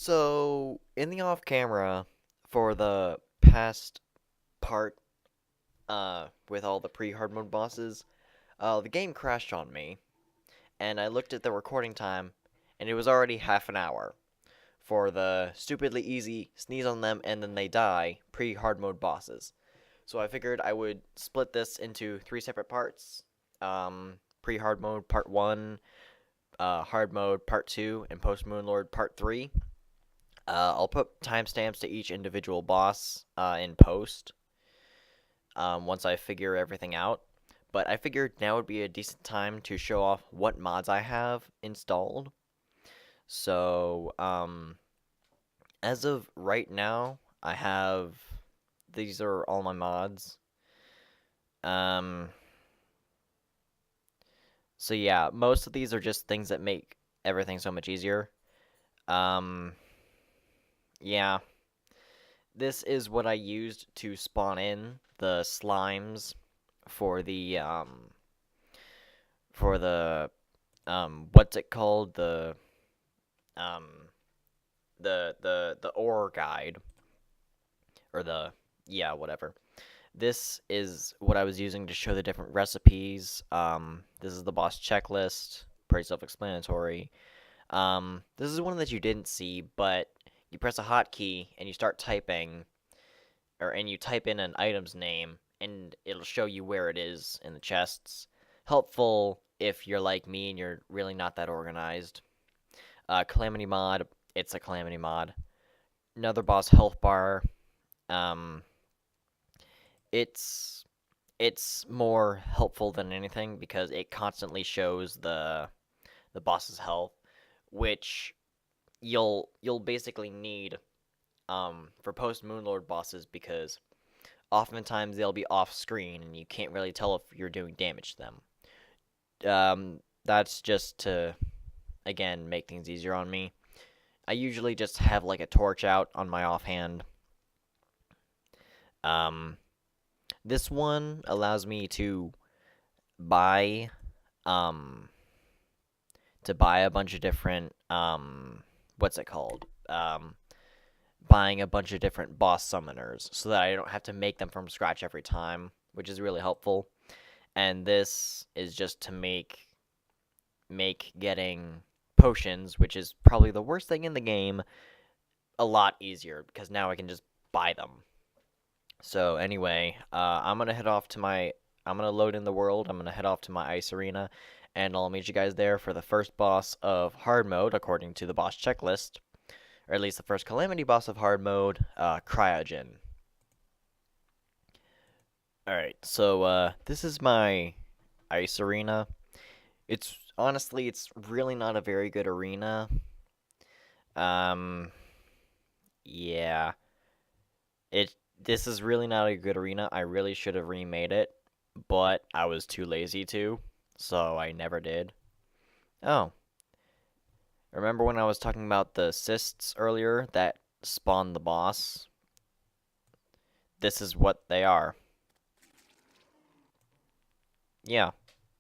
So, in the off camera for the past part, with all the pre-hard mode bosses, the game crashed on me, and I looked at the recording time, and it was already half an hour for the stupidly easy sneeze on them and then they die pre-hard mode bosses. So I figured I would split this into three separate parts. Pre-hard mode part 1, hard mode part 2, and post Moonlord part 3. I'll put timestamps to each individual boss in post once I figure everything out. But I figured now would be a decent time to show off what mods I have installed. So, as of right now, I have these are all my mods. Um, so yeah, most of these are just things that make everything so much easier. Um, yeah. This is what I used to spawn in the slimes for the what's it called? Um the ore guide or the yeah, whatever. This is what I was using to show the different recipes. This is the boss checklist, pretty self-explanatory. This is one that you didn't see, but you press a hotkey and you start typing and you type in an item's name, and it'll show you where it is in the chests. Helpful if you're like me and you're really not that organized. Calamity mod, it's a Calamity mod. Another boss health bar. Um, it's it's more helpful than anything because it constantly shows the boss's health, which you'll basically need for post Moonlord bosses because oftentimes they'll be off screen and you can't really tell if you're doing damage to them. That's just to, again, make things easier on me. I usually just have like a torch out on my offhand. Um, this one allows me buy, um, to buy a bunch of different, what's it called? Buying a bunch of different boss summoners so that I don't have to make them from scratch every time, which is really helpful. And this is just to make getting potions, which is probably the worst thing in the game, a lot easier because now I can just buy them. So anyway, I'm gonna load in the world. I'm gonna head off to my ice arena, and I'll meet you guys there for the first boss of hard mode according to the boss checklist, or at least the first Calamity boss of hard mode, Cryogen. Alright, so this is my ice arena. It's honestly, it's really not a very good arena. Um, yeah, this is really not a good arena. I really should have remade it, but I was too lazy to, so I never did. Oh, remember when I was talking about the cysts earlier that spawned the boss? This is what they are. Yeah,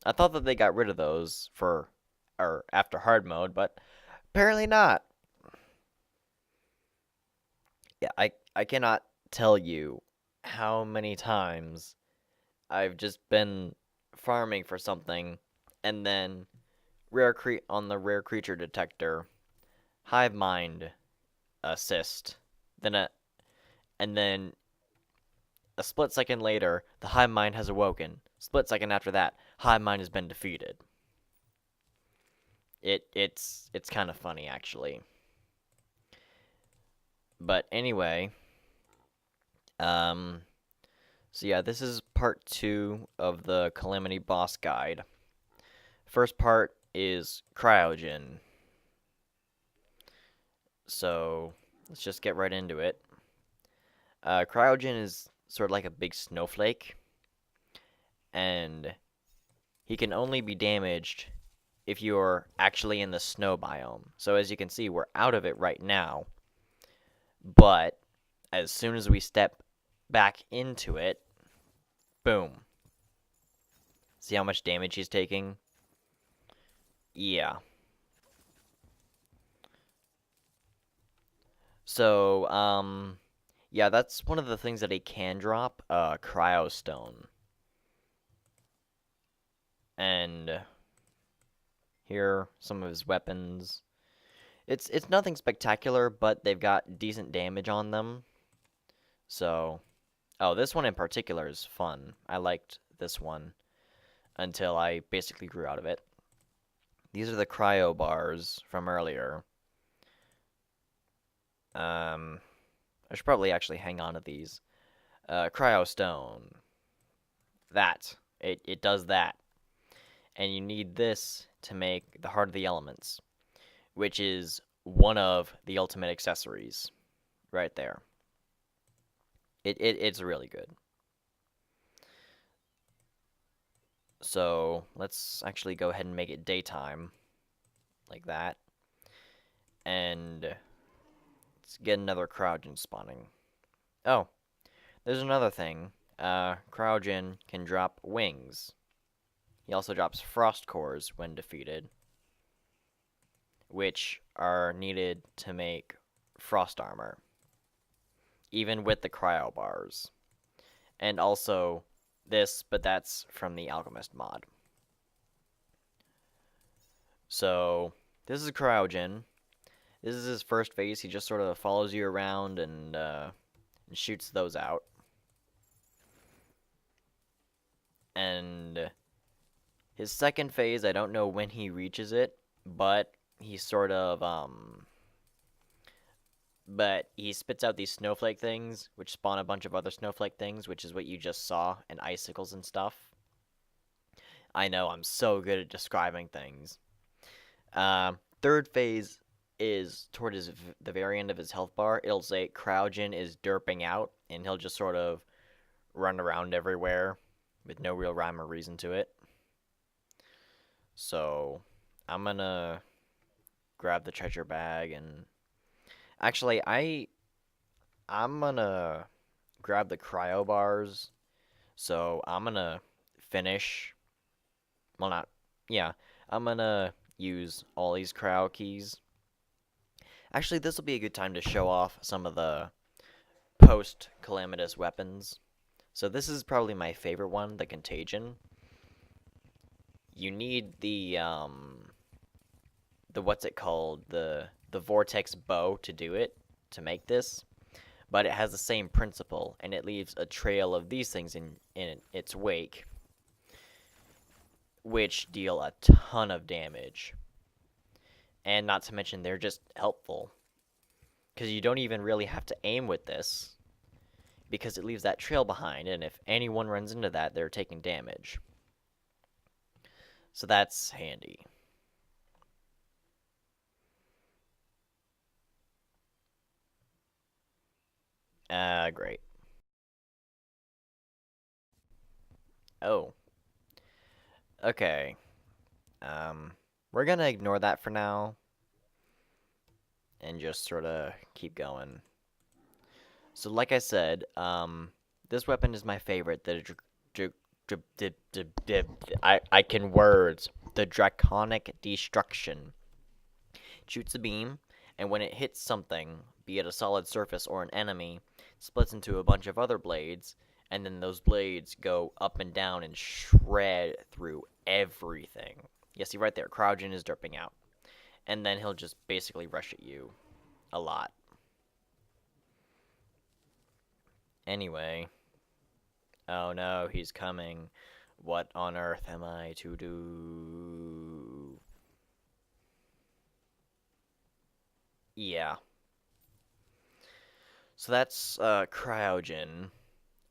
I thought that they got rid of those for or after hard mode, but apparently not. Yeah, I cannot tell you how many times I've just been farming for something and then on the rare creature detector, hive mind assist, then and then a split second later, the hive mind has awoken. Split second after that, hive mind has been defeated. It's kind of funny actually. But anyway, um, so yeah, this is part 2 of the Calamity boss guide. First part is Cryogen. So let's just get right into it. Cryogen is sort of like a big snowflake, and he can only be damaged if you're actually in the snow biome. So as you can see, we're out of it right now, but as soon as we step back into it, boom. See how much damage he's taking? Yeah. So, yeah, that's one of the things that he can drop, Cryo Stone. And here are some of his weapons. It's nothing spectacular, but they've got decent damage on them. So, oh, this one in particular is fun. I liked this one until I basically grew out of it. These are the cryo bars from earlier. I should probably actually hang on to these. Cryo stone. That. It does that. And you need this to make the Heart of the Elements, which is one of the ultimate accessories right there. It's really good. So let's actually go ahead and make it daytime, like that. And let's get another Cryogen spawning. Oh, there's another thing. Cryogen can drop wings. He also drops frost cores when defeated, which are needed to make frost armor, even with the cryo bars. And also this, but that's from the Alchemist mod. So this is Cryogen. This is his first phase. He just sort of follows you around and shoots those out. And his second phase, I don't know when he reaches it, but he sort of but he spits out these snowflake things, which spawn a bunch of other snowflake things, which is what you just saw, and icicles and stuff. I know, I'm so good at describing things. Third phase is toward the very end of his health bar. It'll say Cryogen is derping out, and he'll just sort of run around everywhere with no real rhyme or reason to it. So I'm gonna grab the treasure bag and actually I'm gonna grab the cryo bars. So I'm gonna finish. Well, not. Yeah, I'm gonna use all these cryo keys. Actually, this will be a good time to show off some of the post-calamitous weapons. So this is probably my favorite one, the Contagion. You need the what's it called? The Vortex bow to do it, to make this. But it has the same principle, and it leaves a trail of these things in its wake, which deal a ton of damage. And not to mention, they're just helpful. Because you don't even really have to aim with this, because it leaves that trail behind, and if anyone runs into that, they're taking damage. So that's handy. Great. Oh. Okay. We're gonna ignore that for now. And just sort of keep going. So like I said, this weapon is my favorite. I can words. The Draconic Destruction. It shoots a beam, and when it hits something, be it a solid surface or an enemy, it splits into a bunch of other blades, and then those blades go up and down and shred through everything. Yeah, see right there, Cryogen is derping out. And then he'll just basically rush at you a lot. Anyway. Oh no, he's coming. What on earth am I to do? Yeah. So that's Cryogen.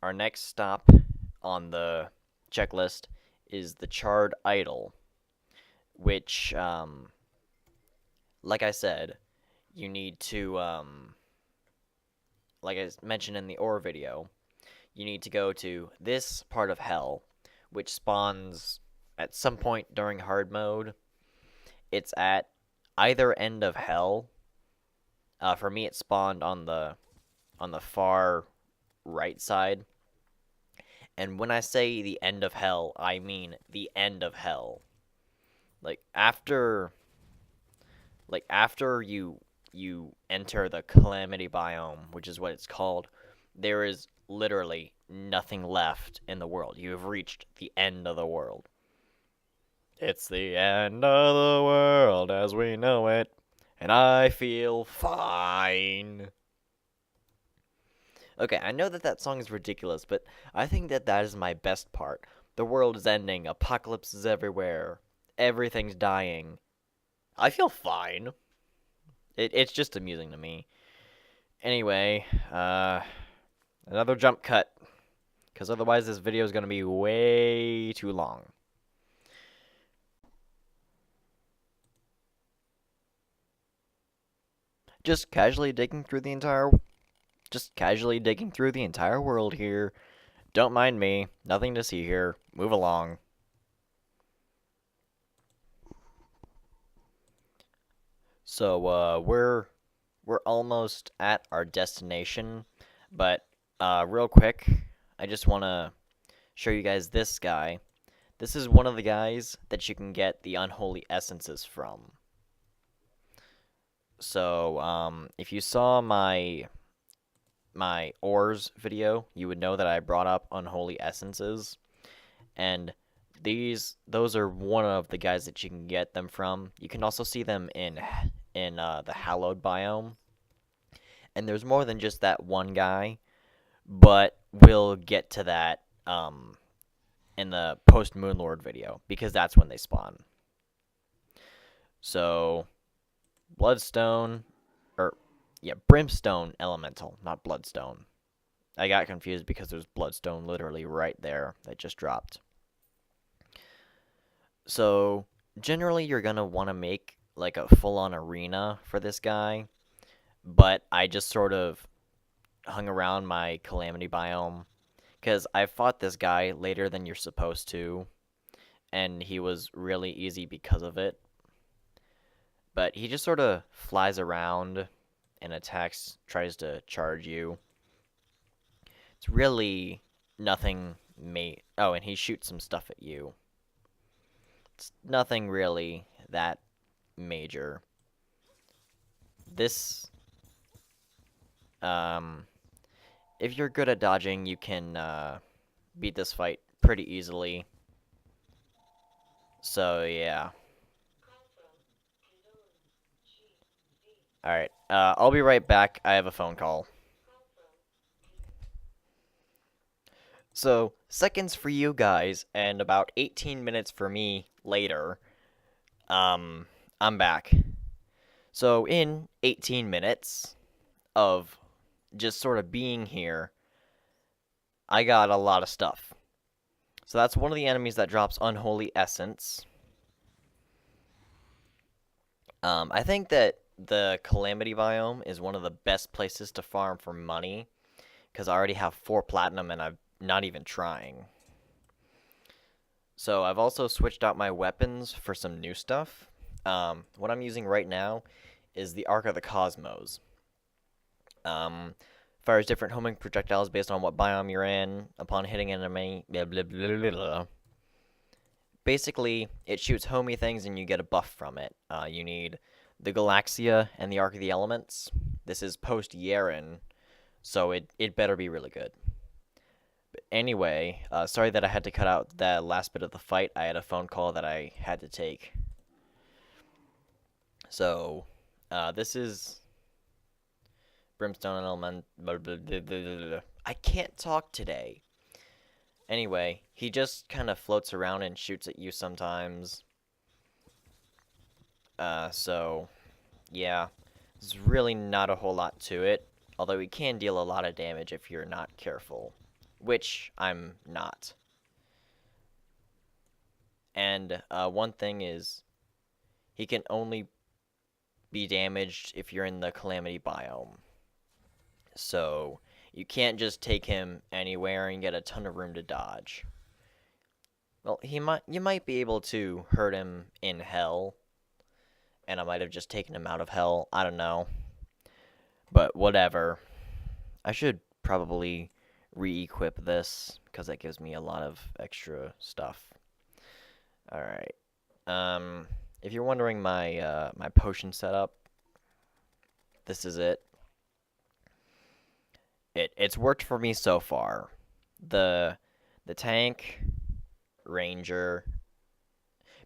Our next stop on the checklist is the Charred Idol, which, like I said, you need to, like I mentioned in the ore video, you need to go to this part of hell, which spawns at some point during hard mode. It's at either end of hell. For me, it spawned on the far right side. And when I say the end of hell, I mean the end of hell. Like after you you enter the Calamity biome, which is what it's called, there is literally nothing left in the world. You have reached the end of the world. It's the end of the world as we know it, and I feel fine. Okay, I know that that song is ridiculous, but I think that that is my best part. The world is ending, apocalypse is everywhere, everything's dying. I feel fine. It's just amusing to me. Anyway, another jump cut, because otherwise this video is going to be way too long. Just casually digging through the entire world here. Don't mind me. Nothing to see here. Move along. So, we're almost at our destination, but real quick, I just want to show you guys this guy. This is one of the guys that you can get the unholy essences from. So, if you saw my ores video, you would know that I brought up unholy essences, and those are one of the guys that you can get them from. You can also see them in the hallowed biome, and there's more than just that one guy, but we'll get to that in the post Moonlord video, because that's when they spawn. So Bloodstone, or yeah, Brimstone Elemental, not Bloodstone. I got confused because there's Bloodstone literally right there that just dropped. So generally you're gonna want to make like a full-on arena for this guy, but I just sort of hung around my Calamity biome because I fought this guy later than you're supposed to, and he was really easy because of it. But he just sort of flies around and attacks, tries to charge you. It's really nothing oh, and he shoots some stuff at you. It's nothing really that major. This, if you're good at dodging, you can beat this fight pretty easily. So yeah. Alright, I'll be right back. I have a phone call. So, seconds for you guys, and about 18 minutes for me later, I'm back. So, in 18 minutes of just sort of being here, I got a lot of stuff. So that's one of the enemies that drops Unholy Essence. I think that the Calamity biome is one of the best places to farm for money, because I already have 4 platinum and I'm not even trying. So I've also switched out my weapons for some new stuff. What I'm using right now is the Arc of the Cosmos. Fires different homing projectiles based on what biome you're in. Upon hitting an enemy, blah, blah, blah, blah, blah. Basically, it shoots homey things and you get a buff from it. You need the Galaxia and the Arc of the Elements. This is post Yeren, so it better be really good. But anyway, sorry that I had to cut out that last bit of the fight. I had a phone call that I had to take. So, this is Brimstone Element. Blah, blah, blah, blah, blah. I can't talk today. Anyway, he just kind of floats around and shoots at you sometimes. So, yeah. There's really not a whole lot to it. Although he can deal a lot of damage if you're not careful. Which I'm not. And one thing is, he can only be damaged if you're in the Calamity biome. So, you can't just take him anywhere and get a ton of room to dodge. Well, you might be able to hurt him in Hell, and I might have just taken him out of Hell. I don't know. But whatever. I should probably re-equip this, because that gives me a lot of extra stuff. Alright. If you're wondering my my potion setup, this is it. It's worked for me so far. The tank, ranger,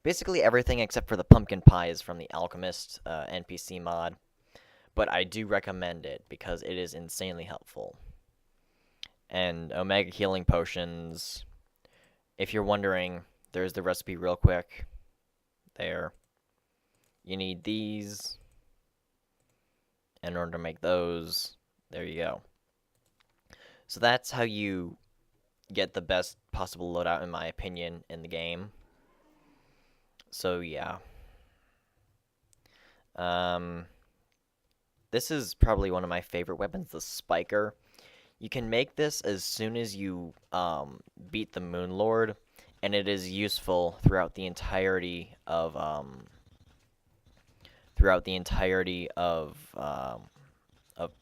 basically everything except for the pumpkin pie is from the alchemist NPC mod, but I do recommend it because it is insanely helpful. And omega healing potions, if you're wondering, there's the recipe real quick. There. You need these in order to make those. There you go. So that's how you get the best possible loadout, in my opinion, in the game. So yeah. This is probably one of my favorite weapons, the Spiker. You can make this as soon as you beat the Moon Lord, and it is useful throughout the entirety of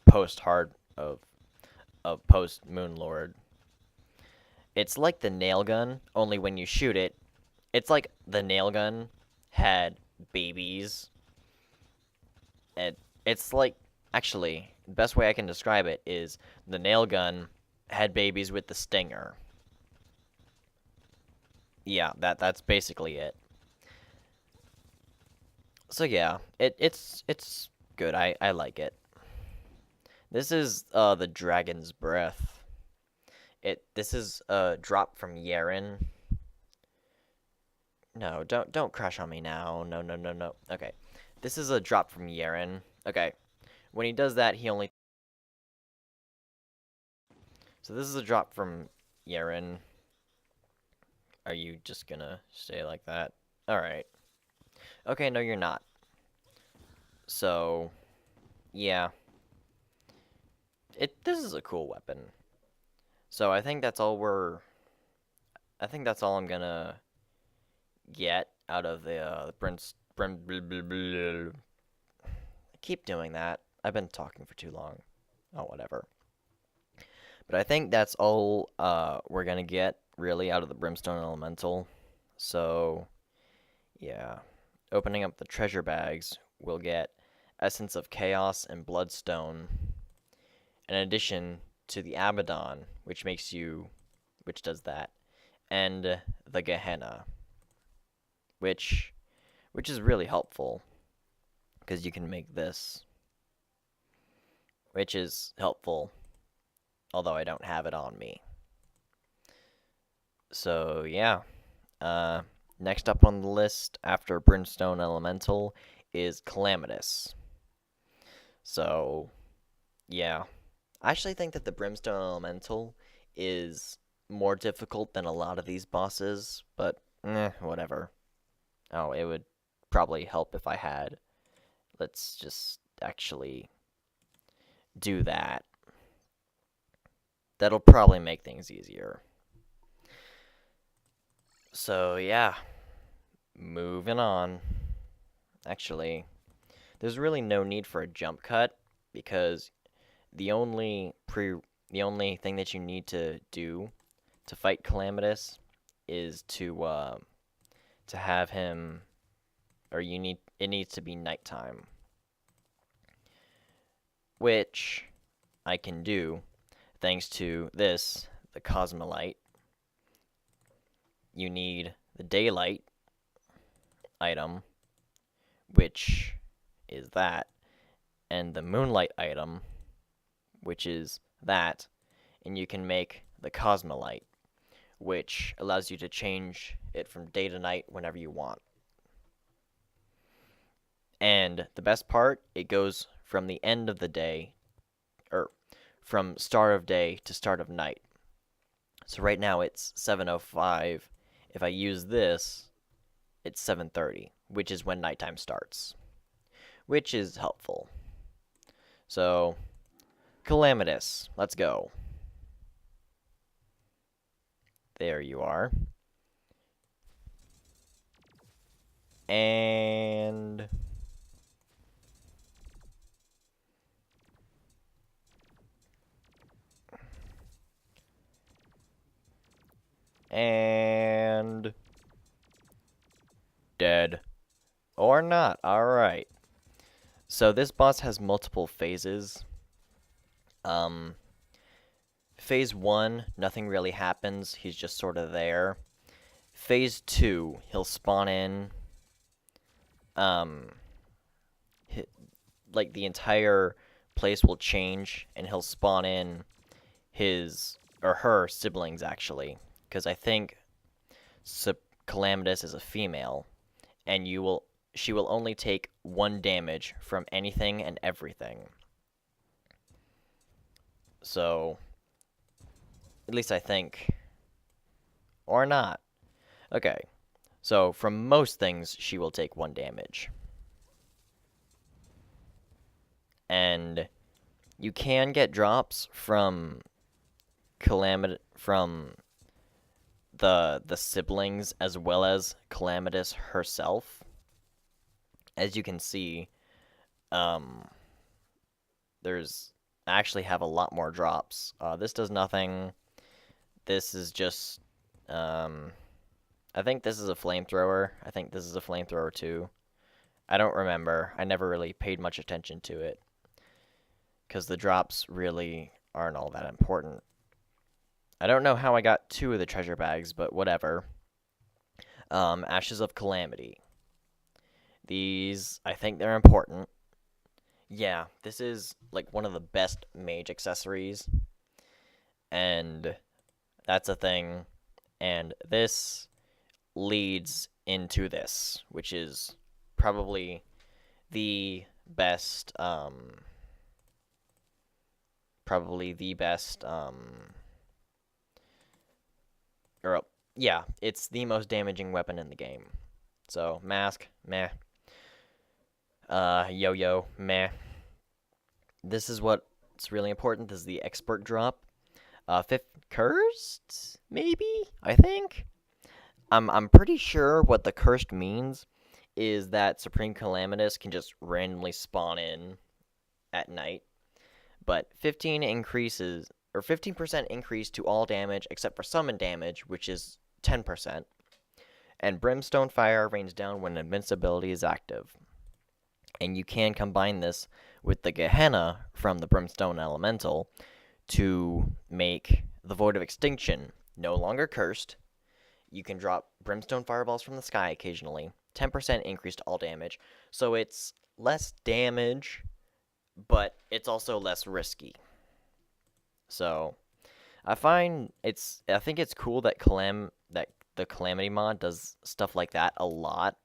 post Moon Lord. It's like the nail gun, only when you shoot it, it's like the nail gun had babies. And it's like, actually, the best way I can describe it is the nail gun had babies with the stinger. Yeah, that's basically it. So yeah, it's good. I like it. This is the Dragon's Breath. This is a drop from Yeren. No, don't crash on me now. No, no, no, no. Okay. This is a drop from Yeren. Okay. When he does that, he only... So this is a drop from Yeren. Are you just gonna stay like that? Alright. Okay, no, you're not. So, yeah. This is a cool weapon. So I think that's all I'm gonna get out of the I keep doing that. I've been talking for too long. Oh, whatever. But I think that's all we're gonna get, really, out of the Brimstone Elemental. So, yeah. Opening up the treasure bags, we'll get Essence of Chaos and Bloodstone, in addition to the Abaddon, which does that, and the Gehenna, which is really helpful, because you can make this, which is helpful, although I don't have it on me. So, yeah. Next up on the list after Brimstone Elemental is Calamitous. So, yeah. I actually think that the Brimstone Elemental is more difficult than a lot of these bosses, but whatever. Oh, it would probably help if I had. Let's just actually do that. That'll probably make things easier. So, yeah. Moving on. Actually, there's really no need for a jump cut, because the only thing that you need to do to fight Calamitous is to have him, or it needs to be nighttime, which I can do thanks to this, the Cosmolite. You need the Daylight item, which is that, and the Moonlight item, which is that, and you can make the Cosmolite, which allows you to change it from day to night whenever you want. And the best part, it goes from the end of the day, or from start of day to start of night. So right now it's 7:05. If I use this, it's 7:30, which is when nighttime starts, which is helpful. So, Calamitous, let's go. There you are. And... dead. Or not, alright. So this boss has multiple phases. Um, Phase 1, nothing really happens. He's just sort of there. Phase 2, he'll spawn in. Um, like the entire place will change, and he'll spawn in his or her siblings actually, because I think Calamitous is a female, and she will only take 1 damage from anything and everything. So, at least I think, or not. Okay, so from most things, she will take 1 damage. And you can get drops from from the siblings as well as Calamitous herself. As you can see, there's I actually have a lot more drops. This does nothing. This is just I think this is a flamethrower. I think this is a flamethrower too. I don't remember. I never really paid much attention to it, because the drops really aren't all that important. I don't know how I got 2 of the treasure bags, but whatever. Ashes of Calamity. These, I think they're important. Yeah, this is like one of the best mage accessories. And that's a thing. And this leads into this, which is probably the best, yeah, it's the most damaging weapon in the game. So, mask, meh. Yo-yo, meh. This is what's really important. This is the expert drop. Fifth cursed, maybe? I think. I'm pretty sure what the cursed means is that Supreme Calamitous can just randomly spawn in at night. But 15% increase to all damage except for summon damage, which is 10%. And Brimstone Fire rains down when invincibility is active. And you can combine this with the Gehenna from the Brimstone Elemental to make the Void of Extinction no longer cursed. You can drop Brimstone Fireballs from the sky occasionally. 10% increase to all damage. So it's less damage, but it's also less risky. So I think it's cool that the Calamity mod does stuff like that a lot,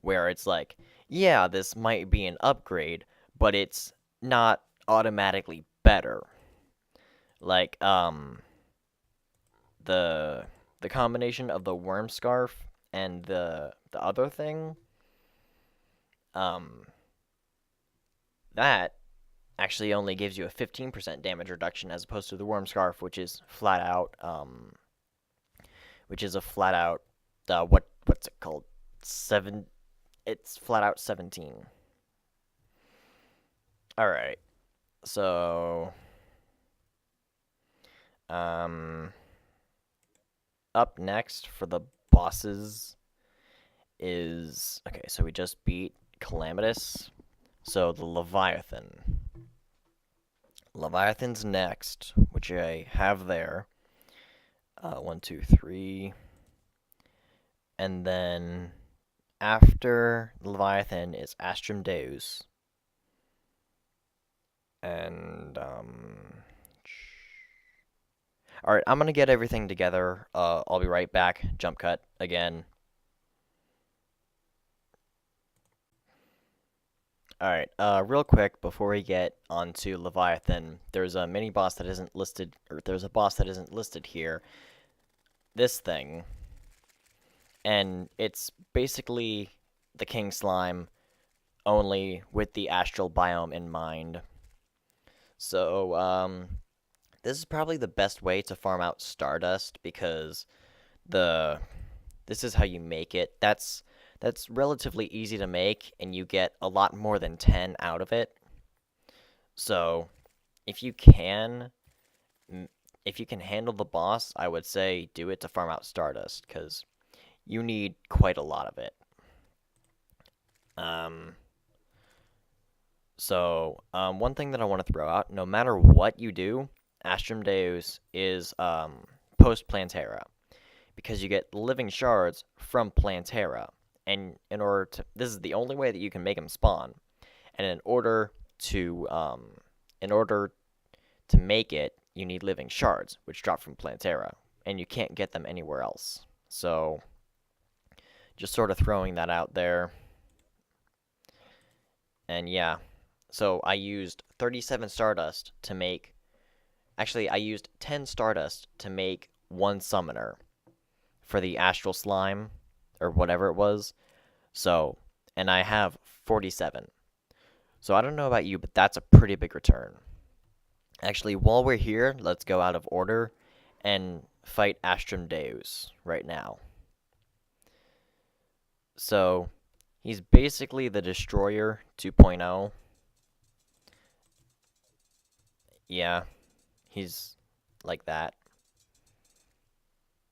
where it's like, yeah, this might be an upgrade, but it's not automatically better. Like the combination of the worm scarf and the other thing, that actually only gives you a 15% damage reduction, as opposed to the worm scarf, which is flat out what's it called? It's flat out 17. All right. So up next for the bosses is, okay, so we just beat Calamitous. So the Leviathan. Leviathan's next, which I have there. 1, 2, 3. And then after Leviathan is Astrum Deus. And, alright, I'm gonna get everything together. I'll be right back. Jump cut again. Alright, real quick, before we get onto Leviathan, there's a mini boss that isn't listed, or there's a boss that isn't listed here. This thing. And it's basically the King Slime, only with the astral biome in mind. So, this is probably the best way to farm out Stardust, because this is how you make it. That's relatively easy to make, and you get a lot more than 10 out of it. So, if you can handle the boss, I would say do it to farm out Stardust, because you need quite a lot of it. So, one thing that I want to throw out, no matter what you do, Astrum Deus is post Plantera because you get living shards from Plantera, and this is the only way that you can make them spawn. And in order to make it, you need living shards, which drop from Plantera, and you can't get them anywhere else. So, just sort of throwing that out there. And yeah, so I used 37 Stardust to make. Actually, I used 10 Stardust to make one Summoner for the Astral Slime, or whatever it was. So, and I have 47. So I don't know about you, but that's a pretty big return. Actually, while we're here, let's go out of order and fight Astrum Deus right now. So, he's basically the Destroyer 2.0. Yeah, he's like that.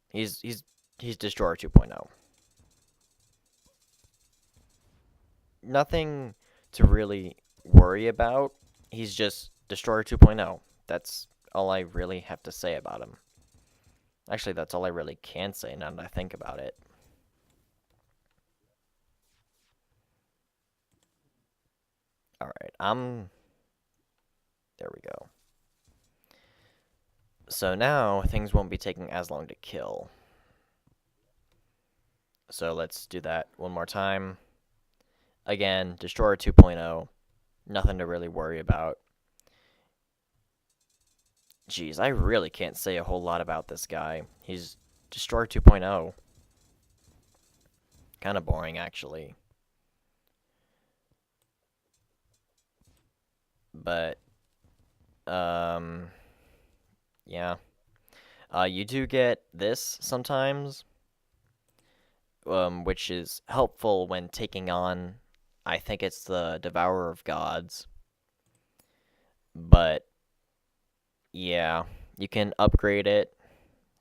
He's he's he's Destroyer 2.0. Nothing to really worry about. He's just Destroyer 2.0. That's all I really have to say about him. Actually, that's all I really can say now that I think about it. Alright, there we go. So now, things won't be taking as long to kill. So let's do that one more time. Again, Destroyer 2.0. Nothing to really worry about. Jeez, I really can't say a whole lot about this guy. He's Destroyer 2.0. Kind of boring, actually. But, yeah. You do get this sometimes, which is helpful when taking on, I think it's the Devourer of Gods. But, yeah, you can upgrade it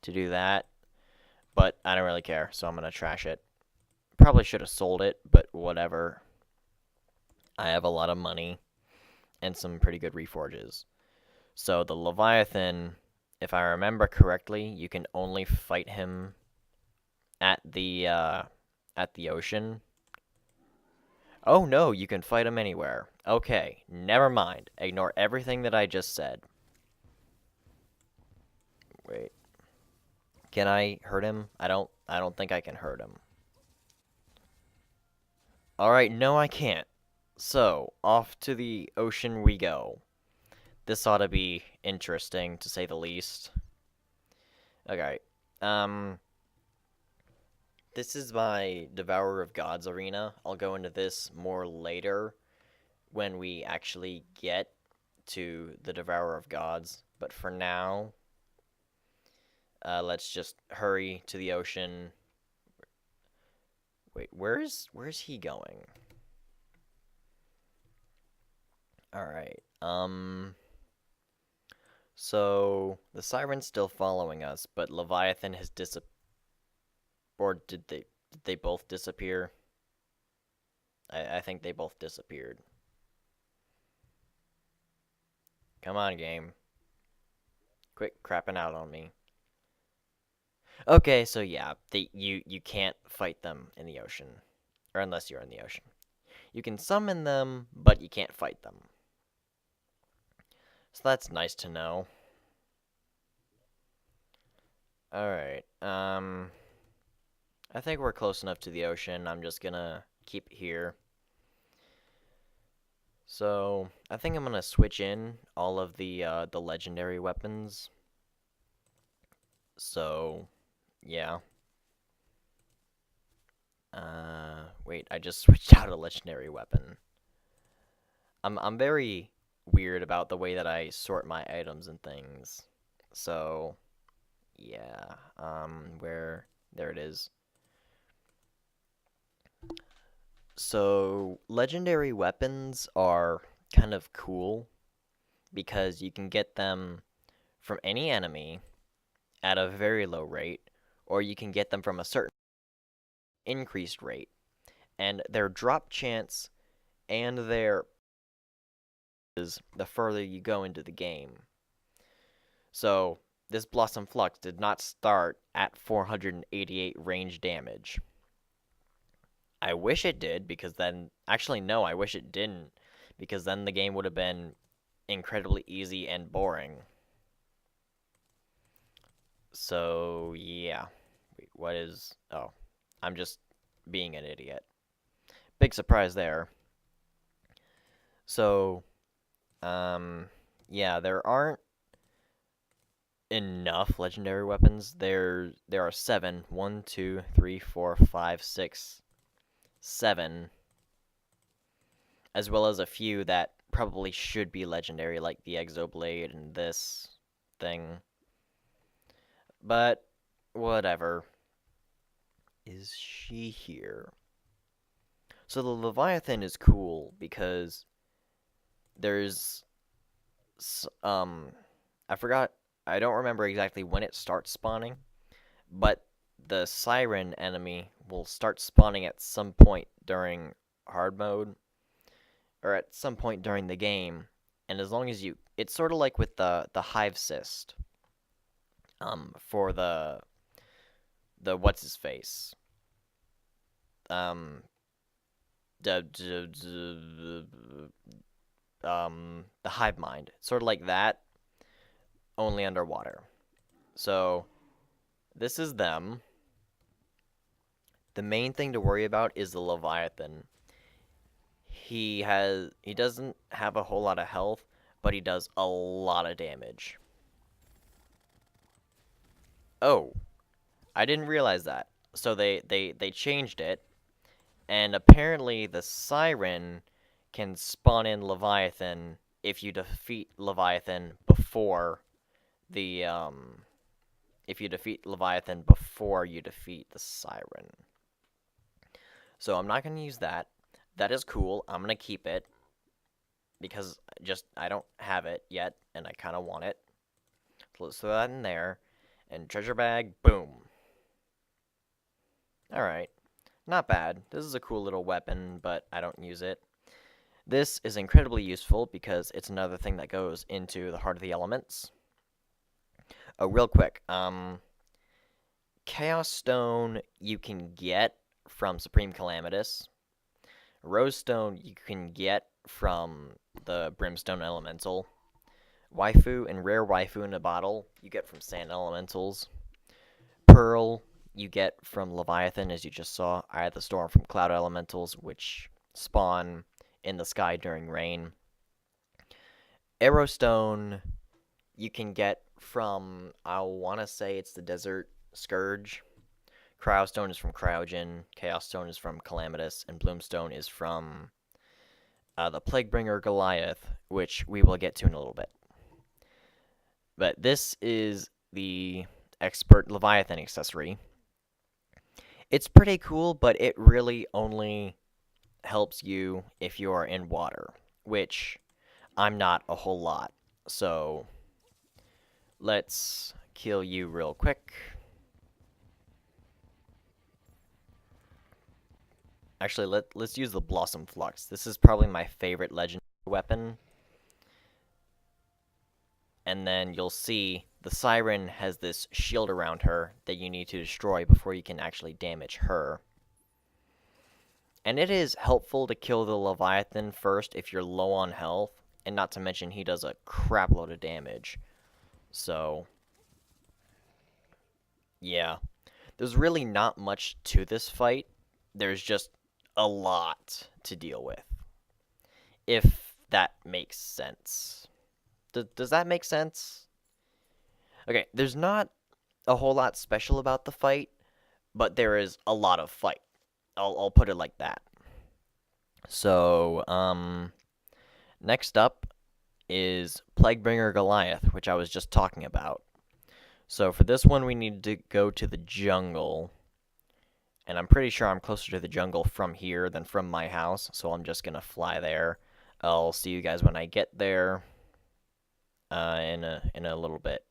to do that, but I don't really care, so I'm gonna trash it. Probably should have sold it, but whatever. I have a lot of money and some pretty good reforges. So the Leviathan, if I remember correctly, you can only fight him at the ocean. Oh no, you can fight him anywhere. Okay, never mind. Ignore everything that I just said. Wait. Can I hurt him? I don't think I can hurt him. Alright, no I can't. So, off to the ocean we go. This ought to be interesting, to say the least. Okay. Um, this is my Devourer of Gods arena. I'll go into this more later when we actually get to the Devourer of Gods. But for now, let's just hurry to the ocean. Wait, where's he going? Alright, so the Siren's still following us, but Leviathan has disappeared. Or did they both disappear? I think they both disappeared. Come on, game. Quit crapping out on me. Okay, so yeah, you can't fight them in the ocean. Or unless you're in the ocean. You can summon them, but you can't fight them. So that's nice to know. Alright, I think we're close enough to the ocean. I'm just gonna keep here. So, I think I'm gonna switch in all of the legendary weapons. So, yeah. Wait, I just switched out a legendary weapon. I'm very weird about the way that I sort my items and things. So, yeah. There it is. So, legendary weapons are kind of cool because you can get them from any enemy at a very low rate, or you can get them from a certain increased rate. And their drop chance and their the further you go into the game. So, this Blossom Flux did not start at 488 range damage. I wish it did, because then... Actually, no, I wish it didn't, because then the game would have been incredibly easy and boring. So, yeah. Wait, what is... Oh, I'm just being an idiot. Big surprise there. So, yeah, there aren't enough legendary weapons. There are 7. 1, 2, 3, 4, 5, 6, 7. As well as a few that probably should be legendary, like the Exoblade and this thing. But, whatever. Is she here? So the Leviathan is cool because there's... I forgot... I don't remember exactly when it starts spawning, but the Siren enemy will start spawning at some point during hard mode, or at some point during the game, and as long as you... It's sort of like with the Hive Cyst, for the what's-his-face, the Hive Mind. Sort of like that, only underwater. So, this is them. The main thing to worry about is the Leviathan. He doesn't have a whole lot of health, but he does a lot of damage. Oh, I didn't realize that. So they changed it, and apparently the Siren can spawn in Leviathan if you defeat Leviathan before the if you defeat Leviathan before you defeat the Siren. So I'm not gonna use that. That is cool. I'm gonna keep it because I don't have it yet, and I kind of want it. So let's throw that in there, and treasure bag, boom. All right, not bad. This is a cool little weapon, but I don't use it. This is incredibly useful because it's another thing that goes into the Heart of the Elements. Oh, real quick, Chaos Stone you can get from Supreme Calamitous. Rose Stone you can get from the Brimstone Elemental. Waifu and Rare Waifu in a bottle you get from Sand Elementals. Pearl you get from Leviathan, as you just saw. I had the Storm from Cloud Elementals, which spawn in the sky during rain. Arrowstone you can get from, I want to say it's the Desert Scourge. Cryostone is from Cryogen, Chaos Stone is from Calamitous, and Bloomstone is from the Plaguebringer Goliath, which we will get to in a little bit. But this is the Expert Leviathan accessory. It's pretty cool, but it really only helps you if you are in water, which I'm not a whole lot. So let's kill you real quick. Actually, let's use the Blossom Flux. This is probably my favorite legendary weapon. And then you'll see the Siren has this shield around her that you need to destroy before you can actually damage her. And it is helpful to kill the Leviathan first if you're low on health, and not to mention he does a crap load of damage. So, yeah. There's really not much to this fight. There's just a lot to deal with, if that makes sense. Does that make sense? Okay, there's not a whole lot special about the fight, but there is a lot of fight. I'll put it like that. So, next up is Plaguebringer Goliath, which I was just talking about. So for this one, we need to go to the jungle. And I'm pretty sure I'm closer to the jungle from here than from my house, so I'm just gonna fly there. I'll see you guys when I get there in a little bit.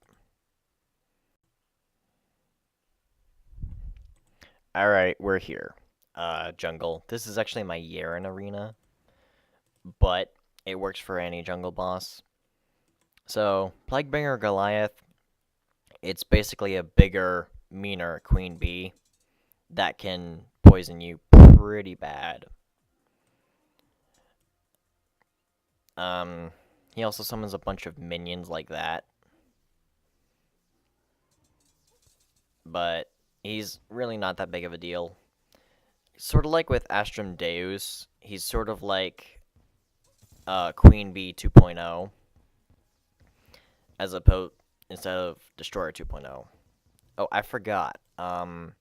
Alright, we're here. Jungle. This is actually my Yaren arena, but It works for any jungle boss. So, Plaguebringer Goliath, it's basically a bigger, meaner queen bee that can poison you pretty bad. He also summons a bunch of minions like that. But he's really not that big of a deal. Sort of like with Astrum Deus, he's sort of like Queen Bee 2.0 as opposed instead of Destroyer 2.0. Oh, I forgot. To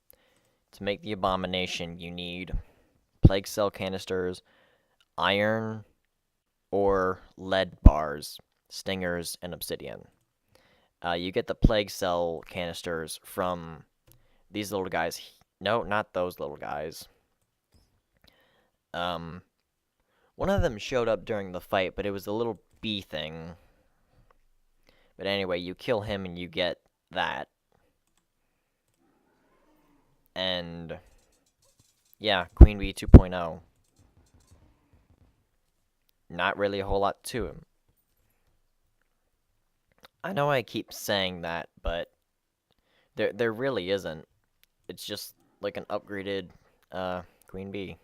make the abomination, you need plague cell canisters, iron or lead bars, stingers, and obsidian. You get the plague cell canisters from these little guys. No, not those little guys. One of them showed up during the fight, but it was a little bee thing. But anyway, you kill him and you get that. And yeah, Queen Bee 2.0. Not really a whole lot to him. I know I keep saying that, but there really isn't. It's just like an upgraded Queen Bee.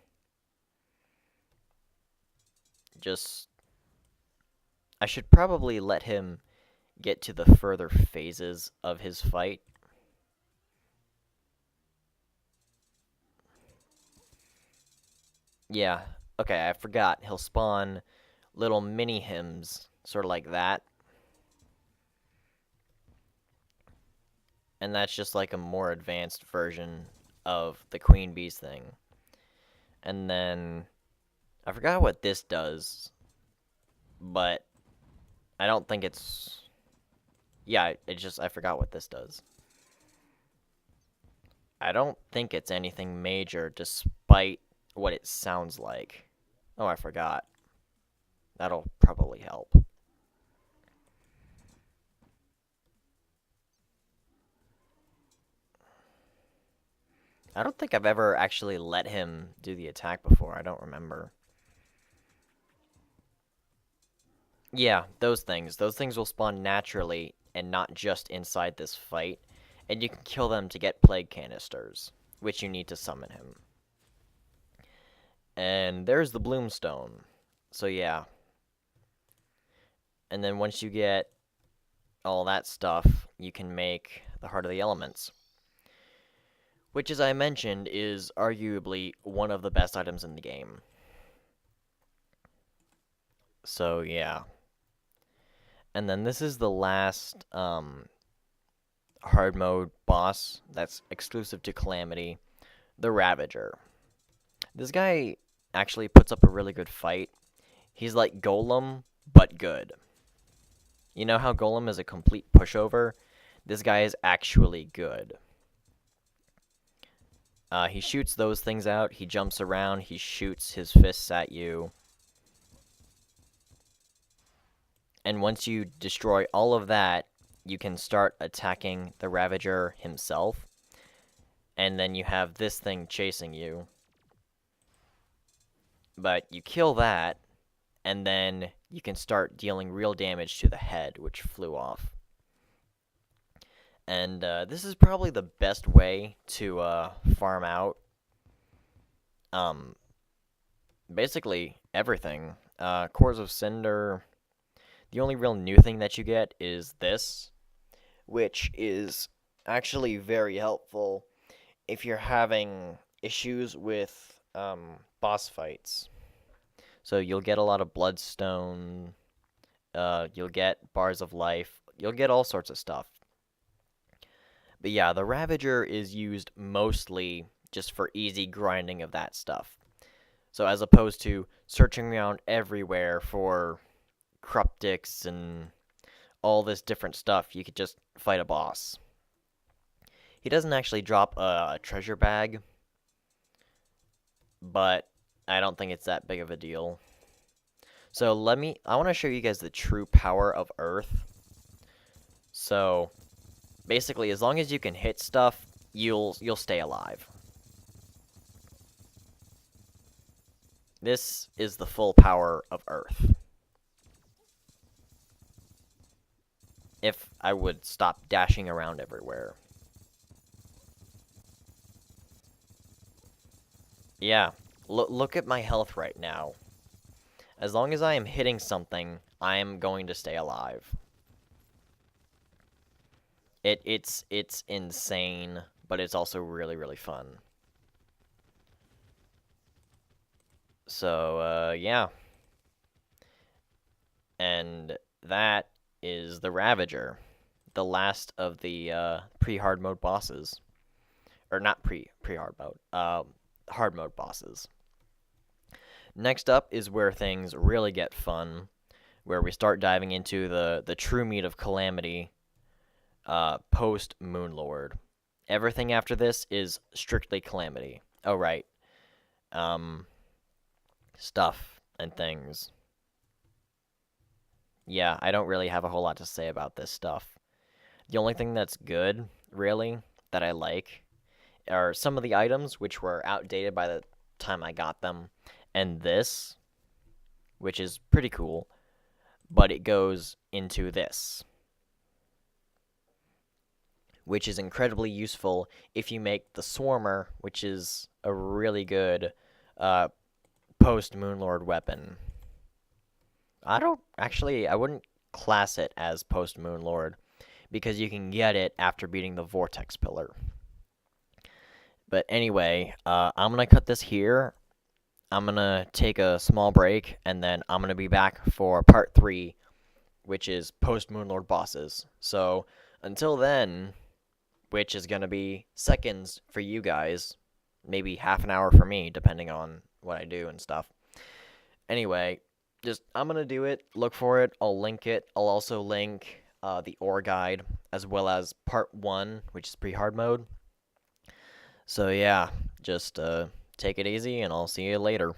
I should probably let him get to the further phases of his fight. Yeah, okay, I forgot. He'll spawn little mini hymns, sort of like that. And that's just like a more advanced version of the Queen Bee's thing. And then, I forgot what this does, but I don't think it's... Yeah, I forgot what this does. I don't think it's anything major, despite what it sounds like. Oh, I forgot. That'll probably help. I don't think I've ever actually let him do the attack before. I don't remember. Yeah, those things. Those things will spawn naturally and not just inside this fight. And you can kill them to get plague canisters, which you need to summon him. And there's the Bloomstone. So yeah. And then once you get all that stuff, you can make the Heart of the Elements. Which, as I mentioned, is arguably one of the best items in the game. So yeah. And then this is the last hard mode boss that's exclusive to Calamity, the Ravager. This guy actually puts up a really good fight. He's like Golem, but good. You know how Golem is a complete pushover? This guy is actually good. He shoots those things out, he jumps around, he shoots his fists at you. And once you destroy all of that, you can start attacking the Ravager himself. And then you have this thing chasing you. But you kill that, and then you can start dealing real damage to the head, which flew off. And this is probably the best way to farm out basically everything. Cores of Cinder. The only real new thing that you get is this, which is actually very helpful if you're having issues with boss fights. So you'll get a lot of bloodstone, you'll get bars of life, you'll get all sorts of stuff. But yeah, the Ravager is used mostly just for easy grinding of that stuff. So as opposed to searching around everywhere for cryptics and all this different stuff, you could just fight a boss. He doesn't actually drop a treasure bag, but I don't think it's that big of a deal. So I want to show you guys the true power of Earth. So basically, as long as you can hit stuff, you'll stay alive. This is the full power of Earth. if I would stop dashing around everywhere. Yeah, look at my health right now. As long as I am hitting something, I am going to stay alive. It's insane, but it's also really, really fun. So, yeah. And that is the Ravager, the last of the pre-hard mode bosses. Or not pre-hard mode, hard mode bosses. Next up is where things really get fun, where we start diving into the true meat of Calamity, post Moonlord. Everything after this is strictly Calamity. Oh right, um, stuff and things. Yeah, I don't really have a whole lot to say about this stuff. The only thing that's good, really, that I like, are some of the items which were outdated by the time I got them, and this, which is pretty cool, but it goes into this, which is incredibly useful if you make the Swarmer, which is a really good post Moonlord weapon. I wouldn't class it as post Moonlord because you can get it after beating the Vortex Pillar. But anyway, I'm going to cut this here. I'm going to take a small break, and then I'm going to be back for part 3, which is post Moonlord bosses. So until then, which is going to be seconds for you guys, maybe half an hour for me, depending on what I do and stuff. Anyway, I'm going to do it. Look for it. I'll link it. I'll also link the ore guide, as well as part 1, which is pre-hard mode. So yeah, just take it easy, and I'll see you later.